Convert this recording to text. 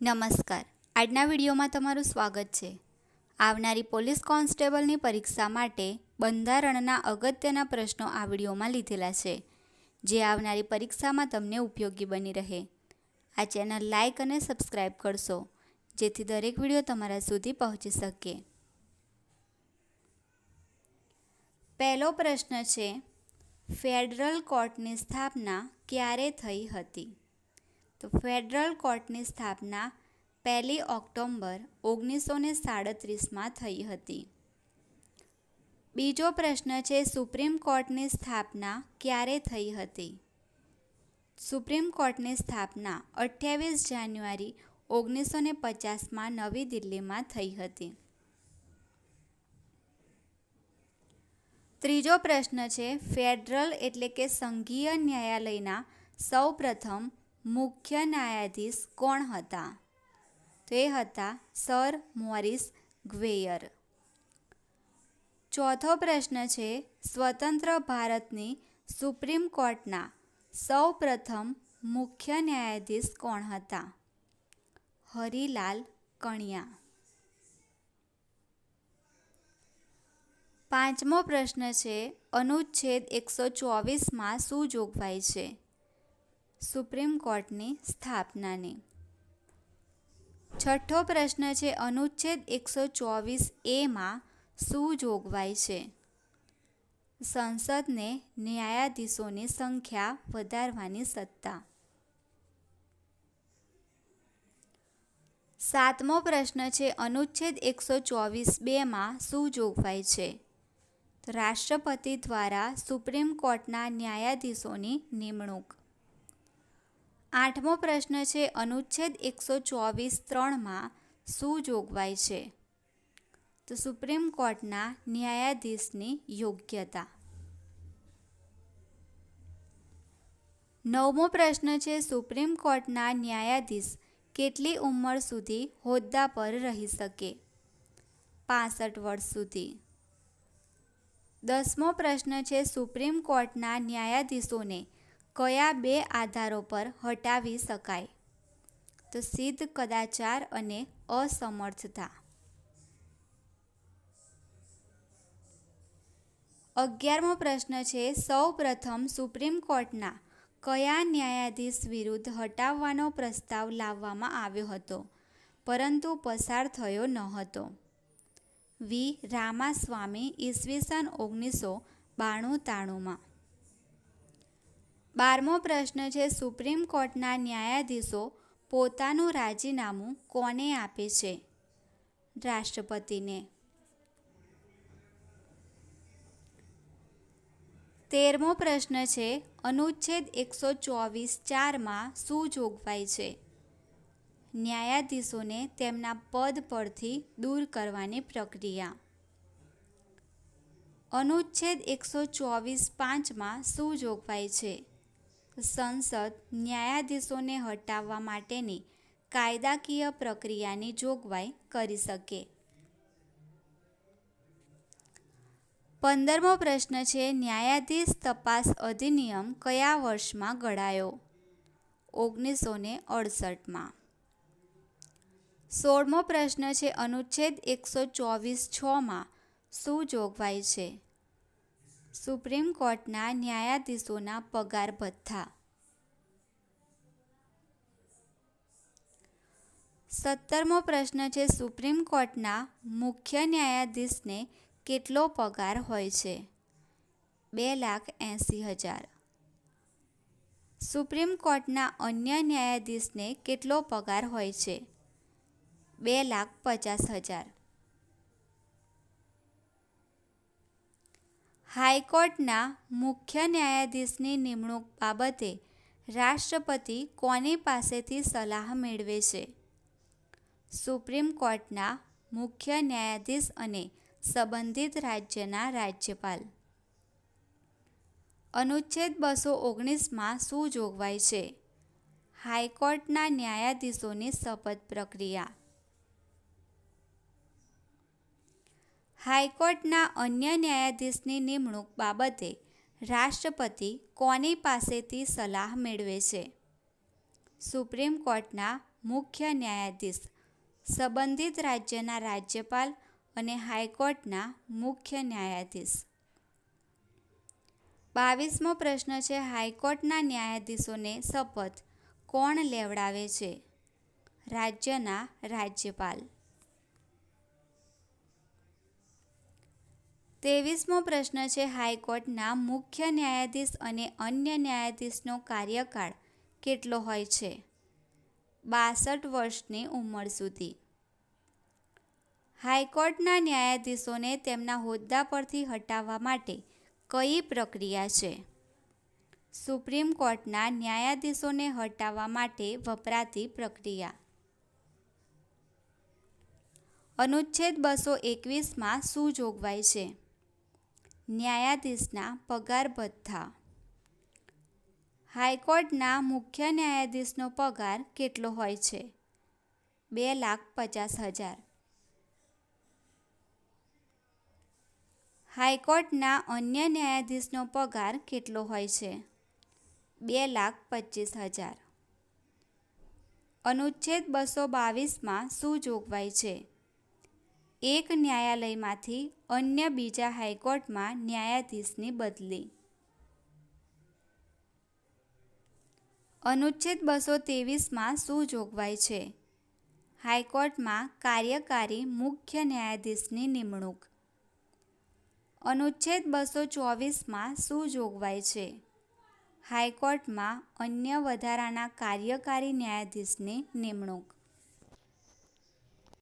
નમસ્કાર. આજના વિડીયોમાં તમારું સ્વાગત છે. આવનારી પોલીસ કોન્સ્ટેબલની પરીક્ષા માટે બંધારણના અગત્યના પ્રશ્નો આ વિડીયોમાં લીધેલા છે, જે આવનારી પરીક્ષામાં તમને ઉપયોગી બની રહે. આ ચેનલ લાઇક અને સબસ્ક્રાઈબ કરશો, જેથી દરેક વિડીયો તમારા સુધી પહોંચી શકે. પહેલો પ્રશ્ન છે, ફેડરલ કોર્ટની સ્થાપના ક્યારે થઈ હતી? તો ફેડરલ કોર્ટની સ્થાપના 1 ઓક્ટોબર 1937માં થઈ હતી. બીજો પ્રશ્ન છે, સુપ્રીમ કોર્ટની સ્થાપના ક્યારે થઈ હતી? સુપ્રીમ કોર્ટની સ્થાપના 28 જાન્યુઆરી 1950માં નવી દિલ્હીમાં થઈ હતી. ત્રીજો પ્રશ્ન છે, ફેડરલ એટલે કે સંઘીય ન્યાયાલયના સૌ પ્રથમ મુખ્ય ન્યાયાધીશ કોણ હતા? તો એ હતા સર મોરિસ ગ્વેયર. ચોથો પ્રશ્ન છે, સ્વતંત્ર ભારતની સુપ્રીમ કોર્ટના સૌ પ્રથમ મુખ્ય ન્યાયાધીશ કોણ હતા? હરિલાલ કણિયા. પાંચમો પ્રશ્ન છે, અનુચ્છેદ 124માં શું જોગવાઈ છે? સુપ્રીમ કોર્ટની સ્થાપનાની. છઠ્ઠો પ્રશ્ન છે, અનુચ્છેદ 124A શું જોગવાઈ છે? સંસદને ન્યાયાધીશોની સંખ્યા વધારવાની સત્તા. સાતમો પ્રશ્ન છે, અનુચ્છેદ 124(2) શું જોગવાઈ છે? તો રાષ્ટ્રપતિ દ્વારા સુપ્રીમ કોર્ટના ન્યાયાધીશોની નિમણૂક. આઠમો પ્રશ્ન છે, અનુચ્છેદ 124(3) શું જોગવાઈ છે? તો સુપ્રીમ કોર્ટના ન્યાયાધીશની યોગ્યતા. નવમો પ્રશ્ન છે, સુપ્રીમ કોર્ટના ન્યાયાધીશ કેટલી ઉંમર સુધી હોદ્દા પર રહી શકે? 65 વર્ષ સુધી. 10મો પ્રશ્ન છે, સુપ્રીમ કોર્ટના ન્યાયાધીશોને કયા 2 આધારો પર હટાવી શકાય? તો સિદ્ધ કદાચાર અને અસમર્થતા. 11મો પ્રશ્ન છે, સૌ પ્રથમ સુપ્રીમ કોર્ટના કયા ન્યાયાધીશ વિરુદ્ધ હટાવવાનો પ્રસ્તાવ લાવવામાં આવ્યો હતો, પરંતુ પસાર થયો ન હતો? વી. રામાસ્વામી, ઈસવીસન 1992-93માં. 12મો પ્રશ્ન છે, સુપ્રીમ કોર્ટના ન્યાયાધીશો પોતાનું રાજીનામું કોને આપે છે? રાષ્ટ્રપતિને. 13મો પ્રશ્ન છે, અનુચ્છેદ 124(4) શું જોગવાઈ છે? ન્યાયાધીશોને તેમના પદ પરથી દૂર કરવાની પ્રક્રિયા. અનુચ્છેદ 124(5) શું જોગવાઈ છે? સંસદ ન્યાયાધીશોને હટાવવા માટેની કાયદાકીય પ્રક્રિયાની જોગવાઈ કરી શકે. 15મો પ્રશ્ન છે, ન્યાયાધીશ તપાસ અધિનિયમ કયા વર્ષમાં ઘડાયો? 1968માં. 16મો પ્રશ્ન છે, અનુચ્છેદ 124(6) શું જોગવાઈ છે? સુપ્રીમ કોર્ટના ન્યાયાધીશોના પગાર ભથ્થા. 17મો પ્રશ્ન છે, સુપ્રીમ કોર્ટના મુખ્ય ન્યાયાધીશને કેટલો પગાર હોય છે? 2,80,000. સુપ્રીમ કોર્ટના અન્ય ન્યાયાધીશને કેટલો પગાર હોય છે? 2,50,000. હાઈકોર્ટના મુખ્ય ન્યાયાધીશની નિમણૂક બાબતે રાષ્ટ્રપતિ કોની પાસેથી સલાહ મેળવે છે? સુપ્રીમ કોર્ટના મુખ્ય ન્યાયાધીશ અને સંબંધિત રાજ્યના રાજ્યપાલ. અનુચ્છેદ 219માં શું જોગવાઈ છે? હાઈકોર્ટના ન્યાયાધીશોની શપથ પ્રક્રિયા. હાઈકોર્ટના અન્ય ન્યાયાધીશની નિમણૂક બાબતે રાષ્ટ્રપતિ કોની પાસેથી સલાહ મેળવે છે? સુપ્રીમ કોર્ટના મુખ્ય ન્યાયાધીશ સંબંધિત રાજ્યના રાજ્યપાલ અને હાઈકોર્ટના મુખ્ય ન્યાયાધીશ. 22મો પ્રશ્ન છે, હાઈકોર્ટના ન્યાયાધીશોને શપથ કોણ લેવડાવે છે? રાજ્યના રાજ્યપાલ. 23મો પ્રશ્ન છે, હાઈકોર્ટના મુખ્ય ન્યાયાધીશ અને અન્ય ન્યાયાધીશનો કાર્યકાળ કેટલો હોય છે? 62 વર્ષની ઉંમર સુધી. હાઈકોર્ટના ન્યાયાધીશોને તેમના હોદ્દા પરથી હટાવવા માટે કઈ પ્રક્રિયા છે? સુપ્રીમ કોર્ટના ન્યાયાધીશોને હટાવવા માટે વપરાતી પ્રક્રિયા. અનુચ્છેદ 221માં શું જોગવાઈ છે? ન્યાયાધીશના પગાર ભથ્થા. હાઈકોર્ટના મુખ્ય ન્યાયાધીશનો પગાર કેટલો હોય છે? 2,50,000. હાઈકોર્ટના અન્ય ન્યાયાધીશનો પગાર કેટલો હોય છે? 2,25,000. અનુચ્છેદ 222માં શું જોગવાઈ છે? એક ન્યાયાલયમાંથી અન્ય બીજા હાઈકોર્ટમાં ન્યાયાધીશની બદલી. અનુચ્છેદ 223માં શું જોગવાઈ છે? હાઈકોર્ટમાં કાર્યકારી મુખ્ય ન્યાયાધીશની નિમણૂક. અનુચ્છેદ 224માં શું જોગવાઈ છે? હાઈકોર્ટમાં અન્ય વધારાના કાર્યકારી ન્યાયાધીશની નિમણૂક.